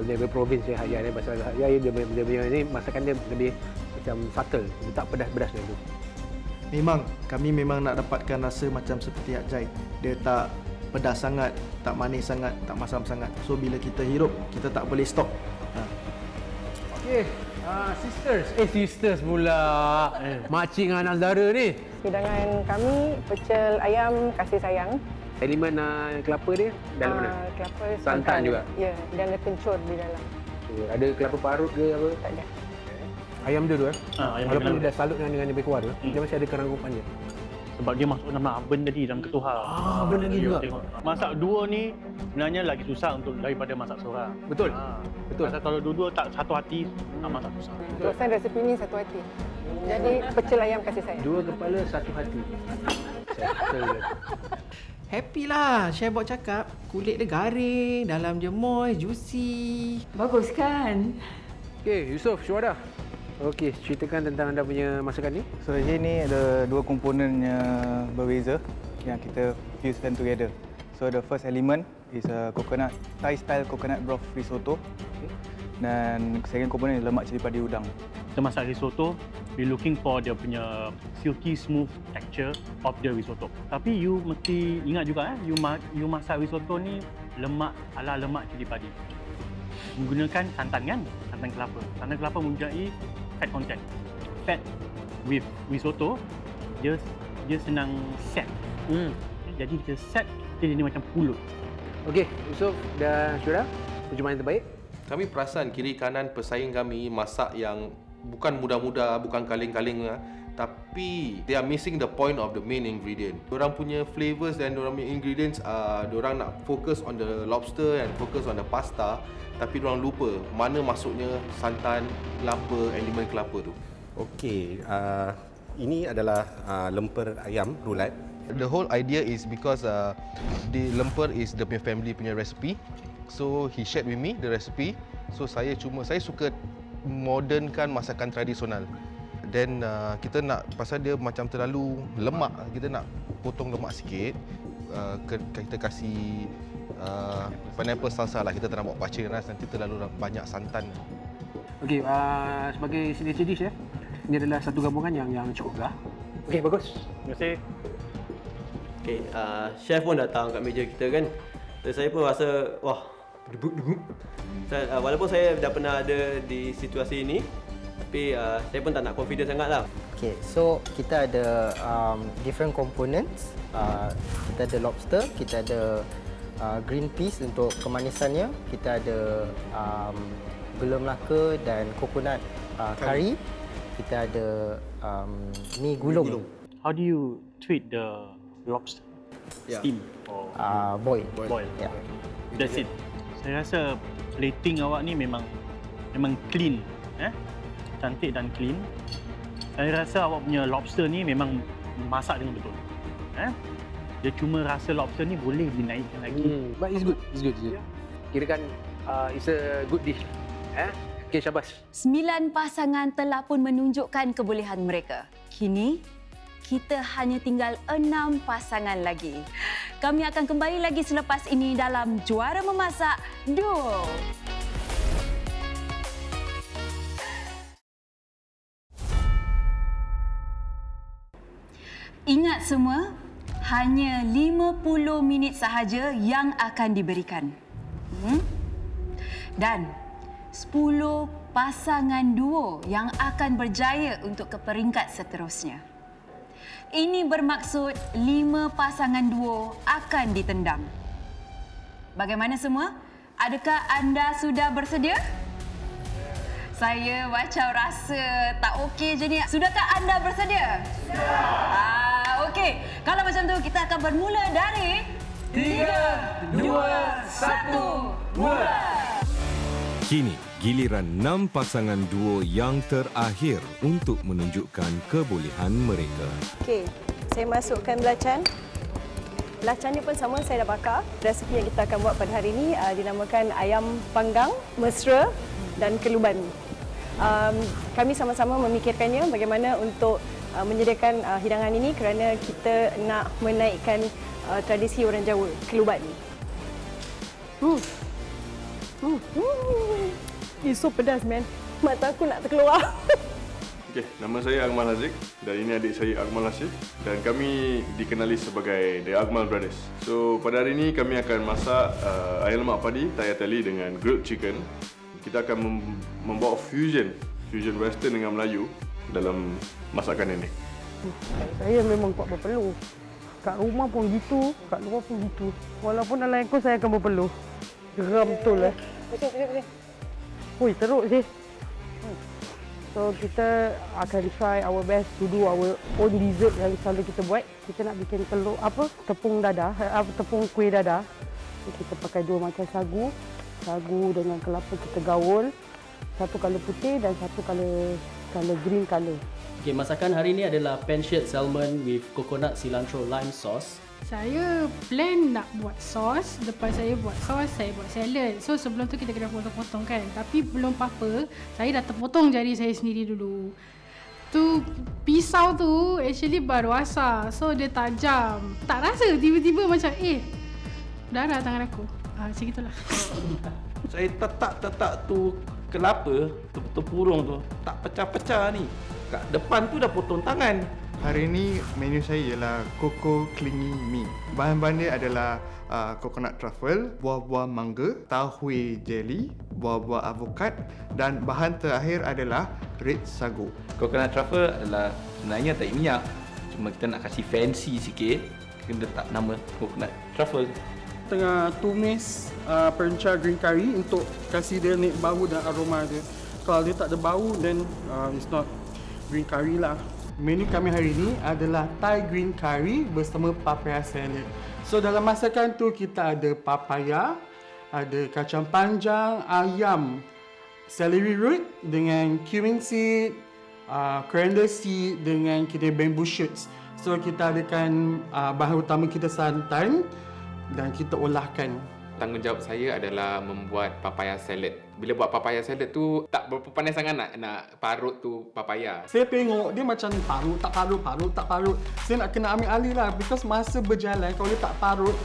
[SPEAKER 13] Dia berprovinsi hat yai ni. Pasal hat yai dia punya ni masakan dia lebih macam subtle. Dia tak pedas-pedas dia tu.
[SPEAKER 4] Kami memang nak dapatkan rasa macam seperti hat yai. Dia tak pedas sangat, tak manis sangat, tak masam sangat. So bila kita hirup, kita tak boleh stop.
[SPEAKER 13] Okey. Sisters pula. Makcik dengan anak saudara ni.
[SPEAKER 5] Hidangan kami pecel ayam kasih sayang.
[SPEAKER 13] Elemen kelapa dia dalam mana?
[SPEAKER 5] Kelapa
[SPEAKER 13] santan juga.
[SPEAKER 5] Ya, dan ada kencur di dalam.
[SPEAKER 13] Ada kelapa parut ke apa?
[SPEAKER 5] Tak ada.
[SPEAKER 13] Ayam dia tu
[SPEAKER 14] ayam
[SPEAKER 13] walaupun
[SPEAKER 14] dia
[SPEAKER 13] dia dah salut dengan dia keluar tu, dia masih ada kerangkupan dia.
[SPEAKER 14] Sebab dia masuk dalam oven tadi, dalam ketuhar.
[SPEAKER 13] Oven lagi juga.
[SPEAKER 14] Masak dua ni sebenarnya lagi susah untuk daripada masak seorang.
[SPEAKER 13] Betul. Betul.
[SPEAKER 14] Pasal kalau dua-dua tak satu hati, nak masak susah.
[SPEAKER 5] Terusan resepi ni satu hati. Jadi pecel ayam kasih sayang.
[SPEAKER 13] Dua kepala satu hati.
[SPEAKER 5] Happy lah, Chef Bob cakap. Kulit dia garing, dalam dia moist, juicy.
[SPEAKER 24] Bagus kan?
[SPEAKER 13] Okey, Yusof, Syuhada. Okey, ceritakan tentang anda punya masakan ni.
[SPEAKER 22] So dia ni ada dua komponennya berbeza yang kita fusekan together. So the first element is a coconut, Thai style coconut broth risotto. Dan second component is lemak cili padi udang.
[SPEAKER 14] Kita masak risotto, we looking for dia punya silky smooth texture of the risotto. Tapi you mesti ingat juga you masak risotto ni lemak ala lemak cili padi. Menggunakan santan kan? Santan kelapa. Santan kelapa mempunyai fat content. Fat with risotto, dia senang set. Jadi kita set, kita jadi macam pulut.
[SPEAKER 13] Okey, Yusof dan Syuhada, terjemahan terbaik.
[SPEAKER 20] Kami perasan kiri kanan pesaing kami masak yang bukan mudah-mudah, bukan kaleng-kaleng, tapi they are missing the point of the main ingredient. Diorang punya flavors dan diorang punya ingredients, diorang nak fokus on the lobster and fokus on the pasta, tapi diorang lupa mana masuknya santan, kelapa, elemen kelapa tu.
[SPEAKER 18] Okey, ini adalah lemper ayam rulat.
[SPEAKER 20] The whole idea is because the lemper is the family punya recipe. So he shared with me the recipe. So saya suka modernkan masakan tradisional. Then kita nak, pasal dia macam terlalu lemak, kita nak potong lemak sikit. Kita kasih pineapple salsa lah. Kita tak nak buat pacing ras, nanti terlalu banyak santan.
[SPEAKER 13] Okey, sebagai signature dish ini adalah satu gabungan yang cukup lah. Okey, bagus.
[SPEAKER 14] Terima kasih.
[SPEAKER 19] Okey, chef pun datang kat meja kita kan. Dan saya pun rasa, wah, degup-degup. Walaupun saya dah pernah ada di situasi ini, tapi saya pun tak nak confident sangat lah.
[SPEAKER 9] Okay, so kita ada different components. Kita ada lobster, kita ada green peas untuk kemanisannya, kita ada gula melaka dan coconut curry, kita ada mi gulung.
[SPEAKER 14] How do you treat the lobster? Steam or
[SPEAKER 9] boil?
[SPEAKER 14] Boil.
[SPEAKER 9] Yeah.
[SPEAKER 14] That's it. Saya rasa plating awak ni memang clean, cantik dan clean. Saya rasa awak punya lobster ni memang masak dengan betul. Dia cuma rasa lobster ni boleh dinaikkan lagi.
[SPEAKER 13] But it's good. Kirakan it's a good dish. Okey, syabas.
[SPEAKER 1] 9 pasangan telah pun menunjukkan kebolehan mereka. Kini kita hanya tinggal 6 pasangan lagi. Kami akan kembali lagi selepas ini dalam Juara Memasak Duo. Ingat semua, hanya 50 minit sahaja yang akan diberikan. Dan 10 pasangan duo yang akan berjaya untuk ke peringkat seterusnya. Ini bermaksud 5 pasangan duo akan ditendang. Bagaimana semua? Adakah anda sudah bersedia? Saya macam rasa tak okey je ni. Sudahkah anda bersedia? Sudah. Okey. Kalau macam tu, kita akan bermula dari 3, 2, 1, mula!
[SPEAKER 2] Kini, giliran 6 pasangan duo yang terakhir untuk menunjukkan kebolehan mereka.
[SPEAKER 11] Okey, saya masukkan belacan. Belacannya pun sama, saya dah bakar. Resipi yang kita akan buat pada hari ini dinamakan ayam panggang, mesra dan keluban. Kami sama-sama memikirkannya bagaimana untuk menyediakan hidangan ini kerana kita nak menaikkan tradisi orang Jawa, keluban. So pedas, man. Mata aku nak terkeluar.
[SPEAKER 12] Okay, nama saya Akmal Haziq dan ini adik saya Akmal Nasir dan kami dikenali sebagai The Akmal Brothers. So pada hari ini kami akan masak ayam lemak padi tayateli dengan grilled chicken. Kita akan membawa fusion western dengan Melayu dalam masakan ini.
[SPEAKER 15] Saya memang kuat berpeluh. Kat rumah pun gitu, kat luar pun gitu. Walaupun dalam ekor saya akan berpeluh. Geram betul lah. Ui, teruk sih. So kita akan try our best to do our own dessert yang selalu kita buat. Kita nak bikin tepung dadah, tepung kuih dadah. Kita pakai 2 macam sagu. Sagu dengan kelapa kita gaul. Satu color putih dan satu color green color.
[SPEAKER 16] Okay, masakan hari ini adalah pan-seared salmon with coconut cilantro lime sauce.
[SPEAKER 25] Saya plan nak buat sos. Lepas saya buat sos, saya buat salad. So sebelum tu kita kena potong-potong kan. Tapi belum apa-apa, saya dah terpotong jari saya sendiri dulu. Tu pisau tu actually baru asal. So dia tajam. Tak rasa tiba-tiba macam darah tangan aku. Macam itulah.
[SPEAKER 26] Saya tetak tu kelapa, tempurung tu tak pecah-pecah ni. Kat depan tu dah potong tangan.
[SPEAKER 22] Hari ini menu saya ialah Coco Clingy Mi. Bahan-bahan dia adalah coconut truffle, buah-buah mangga, tahui jelly, buah-buah avokat dan bahan terakhir adalah red sagu.
[SPEAKER 13] Coconut truffle adalah sebenarnya tak minyak. Cuma kita nak kasih fancy sikit, kena letak nama coconut truffle.
[SPEAKER 15] Tengah tumis perenca green curry untuk kasih dia naik bau dan aroma dia. Kalau dia tak ada bau, then it's not green curry lah. Menu kami hari ini adalah Thai green curry bersama papaya salad. So dalam masakan tu kita ada papaya, ada kacang panjang, ayam, celery root dengan cumin seed, coriander seed dengan kita bamboo shoots. So kita adakan bahan utama kita santan dan kita olahkan.
[SPEAKER 27] Tanggungjawab saya adalah membuat papaya salad. Bila buat papaya salad tu tak berapa pandai sangat nak parut tu papaya.
[SPEAKER 15] Saya tengok dia macam parut, tak parut. Saya nak kena ambil alih lah because masa berjalan kalau dia tak parut,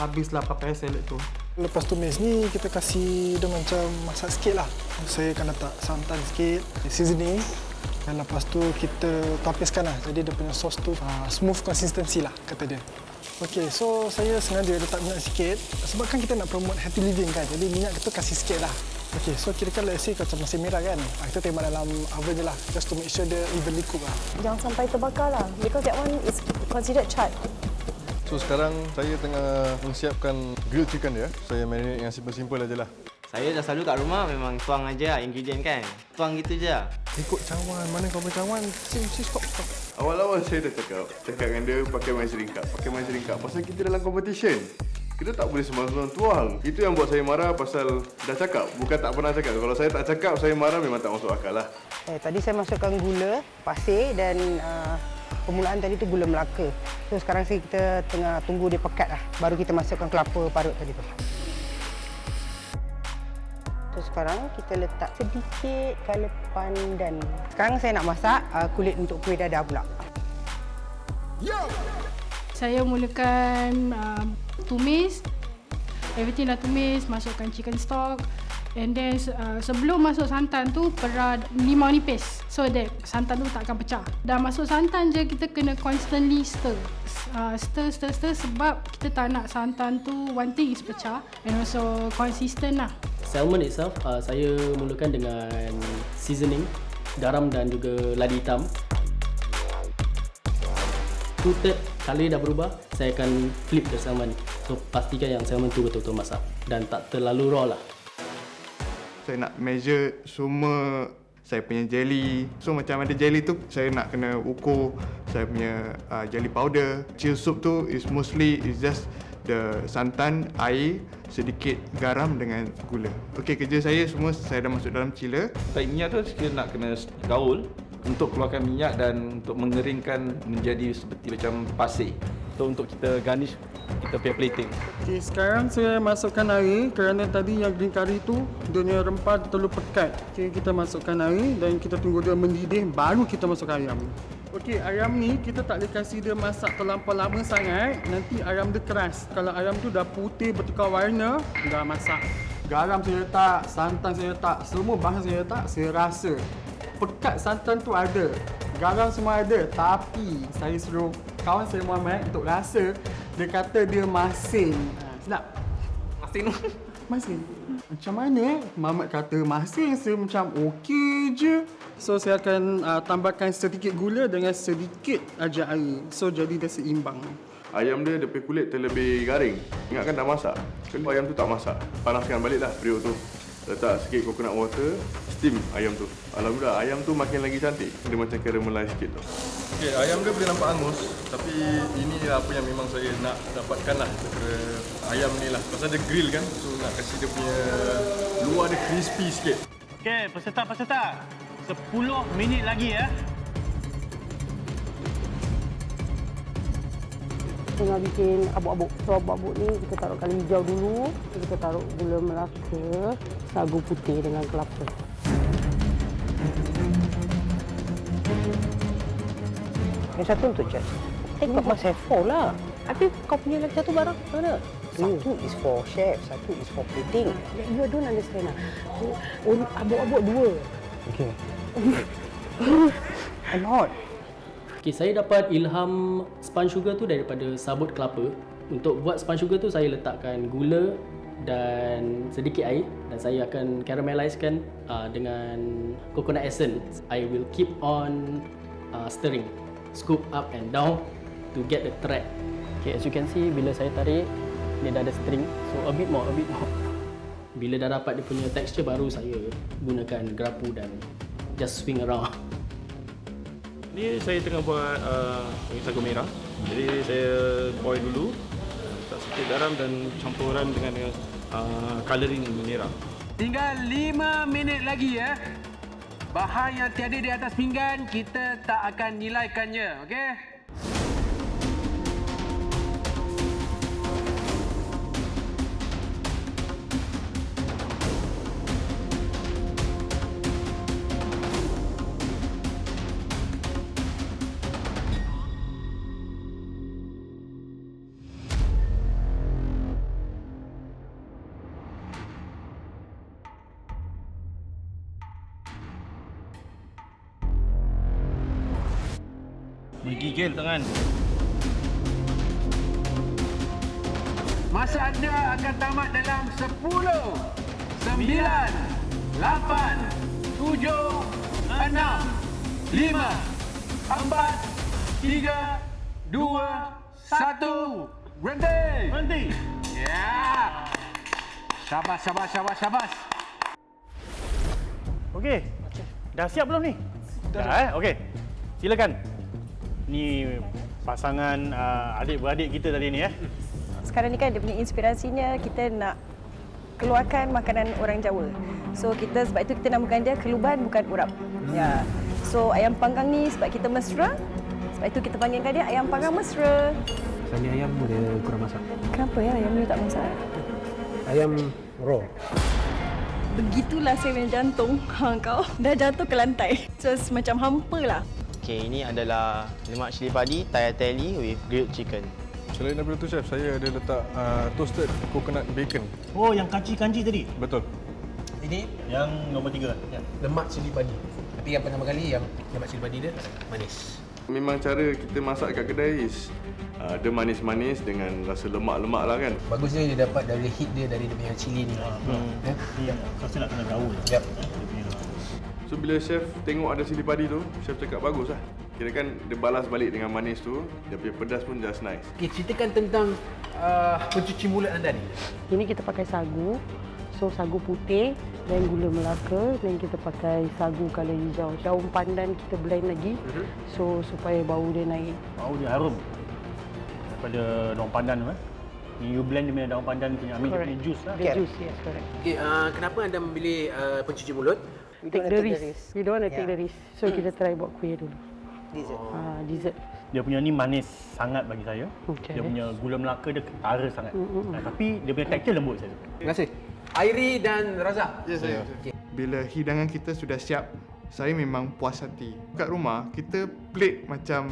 [SPEAKER 15] habislah papaya salad tu.
[SPEAKER 28] Lepas tumis ni kita kasih dia macam masak sikit lah. Saya akan letak santan sikit, seasoning dan lepas tu kita tapiskan lah. Jadi dia punya sos tu smooth consistency lah kata dia. Okey, so saya sengaja letak minyak sikit sebab kan kita nak promote healthy living kan. Jadi minyak kita kasih sikit lah. Okey, so kira-kira let's say macam masih merah kan. Kita tembak dalam oven je lah. Just to make sure dia evenly cook lah.
[SPEAKER 11] Jangan sampai terbakar lah because that one is considered charred.
[SPEAKER 20] So sekarang saya tengah menyiapkan grilled chicken dia. Saya marinate yang simple-simple aja lah.
[SPEAKER 29] Saya dah selalu kat rumah memang tuang aja ingredient kan. Tuang gitu je.
[SPEAKER 20] Ikut cawan, mana kau bercawan? Stop.
[SPEAKER 12] Awal-awal saya dah cakap dengan dia pakai measuring cup. Pasal kita dalam competition. Kita tak boleh sembarang tuang. Itu yang buat saya marah pasal dah cakap. Bukan tak pernah cakap. Kalau saya tak cakap, saya marah memang tak masuk akal lah.
[SPEAKER 30] Tadi saya masukkan gula, pasir dan permulaan tadi tu gula Melaka. So sekarang kita tengah tunggu dia pekat lah. Baru kita masukkan kelapa parut tadi tu. So sekarang kita letak sedikit kala pandan. Sekarang saya nak masak kulit untuk kuih dadah pula.
[SPEAKER 25] Saya mulakan tumis. Everything dah tumis, masukkan chicken stock. And then sebelum masuk santan tu perah limau nipis so that santan tu tak akan pecah. Dah masuk santan je kita kena constantly stir. Stir sebab kita tak nak santan tu one thing is pecah and also consistent lah.
[SPEAKER 16] Salmon itself, saya mulakan dengan seasoning, garam dan juga ladi hitam. 2/3 color dah berubah, saya akan flip the salmon. So pastikan yang salmon tu betul-betul masak dan tak terlalu raw lah.
[SPEAKER 22] Saya nak measure semua saya punya jelly. So macam ada jelly tu saya nak kena ukur saya punya jelly powder. Chill soup tu is mostly is just the santan, air, sedikit garam dengan gula. Okey, kerja saya semua saya dah masuk dalam chiller.
[SPEAKER 26] Tak minyak tu kita nak kena gaul untuk keluarkan minyak dan untuk mengeringkan menjadi seperti macam pasir. untuk kita garnish kita punya plating.
[SPEAKER 15] Okey, sekarang saya masukkan air kerana tadi yang green curry tu dia punya rempah terlalu pekat. Okey, kita masukkan air dan kita tunggu dia mendidih baru kita masukkan ayam. Okey, ayam ni kita tak boleh kasih dia masak terlampau lama sangat, nanti ayam dia keras. Kalau ayam tu dah putih bertukar warna, dah masak. Garam saya letak, santan saya letak, semua bahan saya letak, saya rasa. Pekat santan tu ada, garam semua ada, tapi saya suruh kawan saya Muhammad untuk rasa, dia kata dia masin. Sedap?
[SPEAKER 26] Masin?
[SPEAKER 15] Masin. Macam mana Muhammad kata masin, saya macam okey je. So saya akan tambahkan sedikit gula dengan sedikit aja air. So jadi dia seimbang.
[SPEAKER 12] Ayam dia punya kulit terlebih garing. Ingatkan dah masak. Kalau ayam tu tak masak, panaskan baliklah periuk tu. Letak sikit coconut water, steam ayam tu. Alhamdulillah, ayam tu makin lagi cantik. Dia macam caramelize sikit tu. Okay, ayam dia boleh nampak hangus, tapi ini apa yang memang saya nak dapatkan lah daripada ayam ni lah. Pasal dia grill kan, so nak kasih dia punya luar dia crispy sikit.
[SPEAKER 14] Okey, peserta-peserta. 10 minit lagi ya.
[SPEAKER 30] Tengah bikin abuk-abuk. So abuk-abuk ni kita taruh kali hijau dulu. Kita taruh gula Melaka, sagu putih dengan kelapa. Yang satu untuk Jess. Tengok must have 4 lah. Tapi kau punya lagi satu barang mana? Satu is for chef, satu is for plating. You don't understand lah. Abuk-abuk 2. Okay. A lot.
[SPEAKER 16] Okay, saya dapat ilham spun sugar tu daripada sabut kelapa. Untuk buat spun sugar tu saya letakkan gula dan sedikit air dan saya akan caramelizekan dengan coconut essence. I will keep on stirring, scoop up and down to get the thread. Okay, as you can see bila saya tarik dia dah ada string. So a bit more. Bila dah dapat dia punya texture baru saya gunakan gerapu dan just swing around.
[SPEAKER 26] Ni saya tengah buat sagu merah. Jadi saya boil dulu, letak sikit garam dan campuran dengan colouring merah.
[SPEAKER 13] Tinggal 5 minit lagi ya. Bahan yang tiada di atas pinggan kita tak akan nilaikannya, okey?
[SPEAKER 14] Menggigil tangan.
[SPEAKER 13] Masa anda akan tamat dalam 10, 9, 8, 7, 6, 5, 4, 3, 2, 1. Berhenti. Ya. Syabas.
[SPEAKER 14] Okey. Dah siap belum ni? Dah. Okey. Silakan. Ni pasangan adik-beradik kita tadi ni .
[SPEAKER 11] Sekarang ni kan dia punya inspirasinya kita nak keluarkan makanan orang Jawa. So sebab itu kita namakan dia keluban bukan urap. Ya. So ayam panggang ni sebab kita mesra, sebab itu kita panggilkan dia ayam panggang mesra.
[SPEAKER 13] Sani ayam dia kurang masak.
[SPEAKER 11] Kenapa ya ayam ni tak masak?
[SPEAKER 13] Ayam raw.
[SPEAKER 11] Begitulah saya punya jantung. Kau dah jatuh ke lantai. Just macam hampa lah.
[SPEAKER 29] Okay, ini adalah lemak cili padi, tayateli with grilled chicken.
[SPEAKER 12] Selain daripada tu chef, saya ada letak toasted coconut bacon.
[SPEAKER 14] Oh, yang kanji tadi?
[SPEAKER 12] Betul.
[SPEAKER 14] Ini yang nombor 3.
[SPEAKER 13] Ya. Lemak cili padi. Tapi yang pertama kali yang lemak cili padi dia manis.
[SPEAKER 12] Memang cara kita masak kat kedai dia manis-manis dengan rasa lemak-lemak lah kan.
[SPEAKER 13] Bagusnya dia dapat dari heat dia dari dia punya cili ni.
[SPEAKER 14] Yang rasa nak kena gaul.
[SPEAKER 13] Yep.
[SPEAKER 12] So bila chef tengok ada cili padi tu, chef cakap bagus lah. Kira kan dia balas balik dengan manis tu, dia punya pedas pun just nice.
[SPEAKER 13] Okay, ceritakan tentang pencuci mulut anda ni.
[SPEAKER 30] Ini kita pakai sagu. So sagu putih dan gula Melaka dan kita pakai sagu color hijau. Daun pandan kita blend lagi. So supaya bau dia naik.
[SPEAKER 14] Bau dia harum. Daripada daun pandan tu . You blend dia punya daun pandan punya, dia punya juice lah.
[SPEAKER 30] The juice, yes, correct.
[SPEAKER 13] Okay, kenapa anda memilih pencuci mulut?
[SPEAKER 30] Take the risk. We don't want to take the risk. So kita try buat kuih dulu.
[SPEAKER 29] Dessert.
[SPEAKER 30] Dessert.
[SPEAKER 14] Dia punya ni manis sangat bagi saya.
[SPEAKER 30] Okey.
[SPEAKER 14] Dia punya gula Melaka dia kentara sangat. Tapi dia punya tekstur lembut saya suka.
[SPEAKER 13] Terima kasih. Airi dan Razak.
[SPEAKER 15] Ya, saya.
[SPEAKER 13] Okey.
[SPEAKER 15] Bila hidangan kita sudah siap, saya memang puas hati. Kat rumah, kita plate macam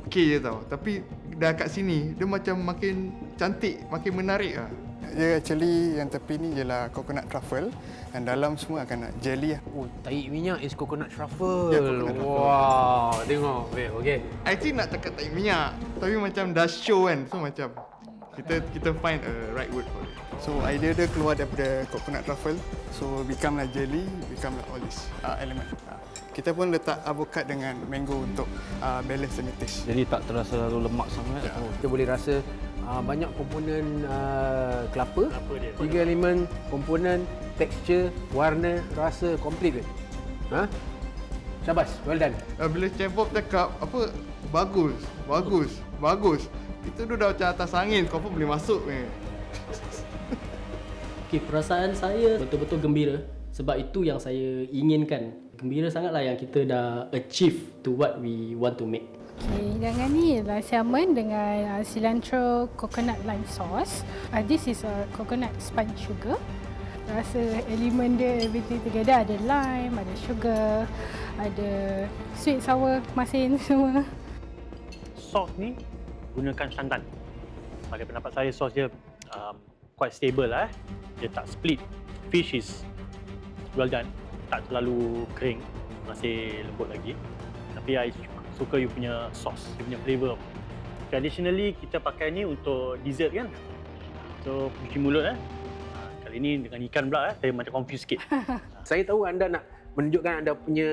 [SPEAKER 15] okey je tau. Tapi dah kat sini, dia macam makin cantik, makin menarik lah.
[SPEAKER 28] Dia actually yang tepi ni ialah coconut truffle dan dalam semua akan nak jelly lah.
[SPEAKER 13] Oh, tahi minyak is coconut truffle.
[SPEAKER 28] Ya, coconut truffle.
[SPEAKER 13] Wow, tengok. Okey.
[SPEAKER 15] Actually nak cakap tahi minyak, tapi macam dah show kan. So macam kita find a right word for it.
[SPEAKER 28] So idea dia keluar daripada coconut truffle. So become lah jelly, become lah all this element. Kita pun letak avokat dengan mango untuk balance the taste.
[SPEAKER 3] Jadi tak terasa terlalu lemak sangat.
[SPEAKER 13] Oh, kita boleh rasa banyak komponen kelapa, 3 elemen, komponen, tekstur, warna, rasa komplit ke? Ha? Syabas, well done.
[SPEAKER 15] Bila Chef Bob cakap apa bagus. Kita tu dah macam atas angin, kau pun boleh masuk ni.
[SPEAKER 16] Okay, perasaan saya betul-betul gembira sebab itu yang saya inginkan. Gembira sangatlah yang kita dah achieve to what we want to make.
[SPEAKER 25] Okay, hidangan ni adalah salmon dengan cilantro coconut lime sauce. This is coconut sponge sugar. Rasa elemen dia everything together, ada lime, ada sugar, ada sweet, sour, masin semua.
[SPEAKER 14] Sos ni gunakan santan. Pada pendapat saya sos dia quite stable lah. Dia tak split. Fish is well done. Tak terlalu kering. Masih lembut lagi. Tapi I suka you punya sos, you punya flavour. Traditionally kita pakai ni untuk dessert kan. So cuci mulut Kali ni dengan ikan pula saya macam confused sikit.
[SPEAKER 13] Saya tahu anda nak menunjukkan anda punya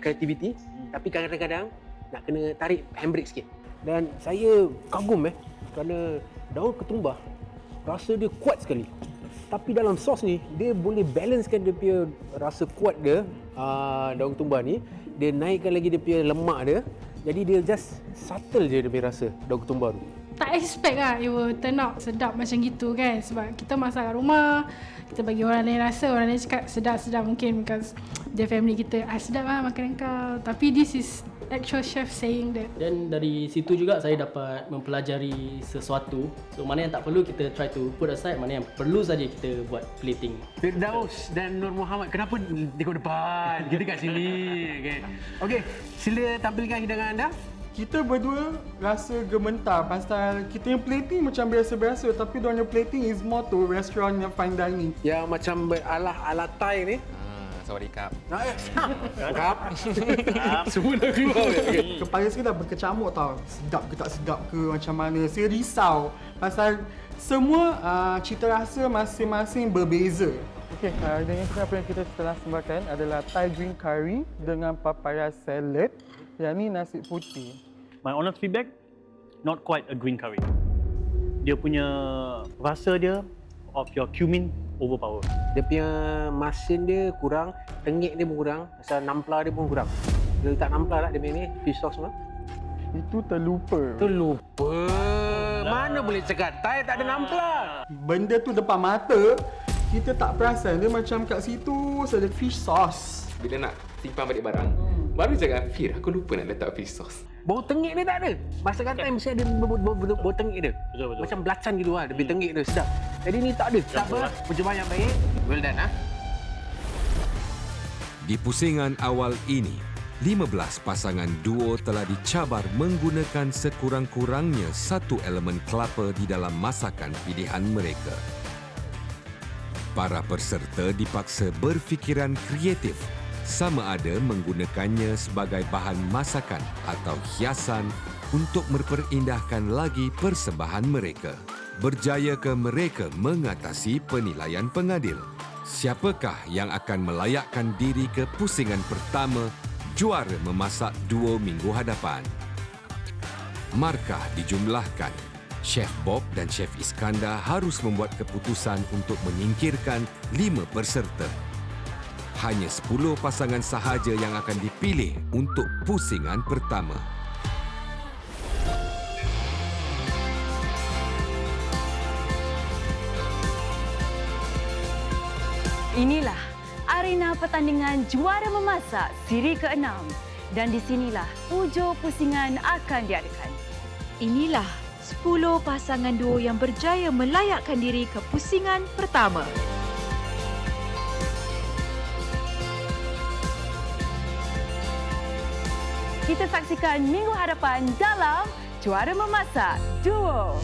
[SPEAKER 13] kreativiti, tapi kadang-kadang nak kena tarik handbrake sikit. Dan saya kagum kerana daun ketumbar rasa dia kuat sekali. Tapi dalam sos ni dia boleh balancekan dia punya rasa kuat dia, daun ketumbar ni. Dia naikkan lagi dia punya lemak dia. Jadi dia just subtle je dia punya rasa daun ketumbar tu.
[SPEAKER 25] Tak expect lah it will turn out sedap macam gitu kan. Sebab kita masak kat rumah, kita bagi orang lain rasa, orang lain cakap sedap-sedap mungkin because the family kita, sedap lah makanan kau. Tapi this is actual chef saying that.
[SPEAKER 16] Dan dari situ juga saya dapat mempelajari sesuatu. So mana yang tak perlu kita try to put aside, mana yang perlu saja kita buat plating.
[SPEAKER 13] Firdaus dan Nur Muhammad, kenapa tengok depan? Kita kat sini. Okey, sila tampilkan hidangan anda.
[SPEAKER 15] Kita berdua rasa gementar pasal kita yang plating macam biasa-biasa tapi diorang yang plating is more to restaurant yang fine dining.
[SPEAKER 13] Yang macam ala Thai ni.
[SPEAKER 27] Sawadikap.
[SPEAKER 13] Kap. Semua dah keluar.
[SPEAKER 15] Kepala saya dah berkecamuk tau. Sedap ke tak sedap ke macam mana. Saya risau pasal semua cita rasa masing-masing berbeza. Okey, dengan apa yang kita telah sembahkan adalah Thai green curry dengan papaya salad. Yang ni nasi putih.
[SPEAKER 14] My honest feedback, not quite a green curry. Dia punya rasa dia of your cumin overpower.
[SPEAKER 13] Dia punya masin dia kurang, tengik dia pun kurang, pasal nampla dia pun kurang. Dia letak nampla tak dia punya ni, fish sauce semua?
[SPEAKER 15] Itu terlupa.
[SPEAKER 13] Terlupa? Mana boleh cakap Thai tak ada nampla?
[SPEAKER 15] Benda tu depan mata, kita tak perasan. Dia macam kat situ ada fish sauce.
[SPEAKER 27] Bila nak simpan balik barang, baru cakap, Fir, aku lupa nak letak fish sauce.
[SPEAKER 13] Bau tengik dia tak ada. Masakan Thai mesti ada bau tengik dia.
[SPEAKER 14] Betul.
[SPEAKER 13] Macam belacan gitu lah, dia punya tengik dia sedap. Jadi ni tak ada. Tak apa, percubaan yang baik. Well done
[SPEAKER 2] Di pusingan awal ini, 15 pasangan duo telah dicabar menggunakan sekurang-kurangnya satu elemen kelapa di dalam masakan pilihan mereka. Para peserta dipaksa berfikiran kreatif, sama ada menggunakannya sebagai bahan masakan atau hiasan untuk memperindahkan lagi persembahan mereka. Berjayakah mereka mengatasi penilaian pengadil? Siapakah yang akan melayakkan diri ke pusingan pertama juara memasak 2 minggu hadapan? Markah dijumlahkan. Chef Bob dan Chef Iskandar harus membuat keputusan untuk menyingkirkan 5 peserta. Hanya 10 pasangan sahaja yang akan dipilih untuk pusingan pertama.
[SPEAKER 1] Inilah arena pertandingan juara memasak siri ke-6 Dan di sinilah ujo pusingan akan diadakan.
[SPEAKER 4] Inilah 10 pasangan duo yang berjaya melayakkan diri ke pusingan pertama.
[SPEAKER 1] Kita saksikan minggu hadapan dalam Juara Memasak Duo.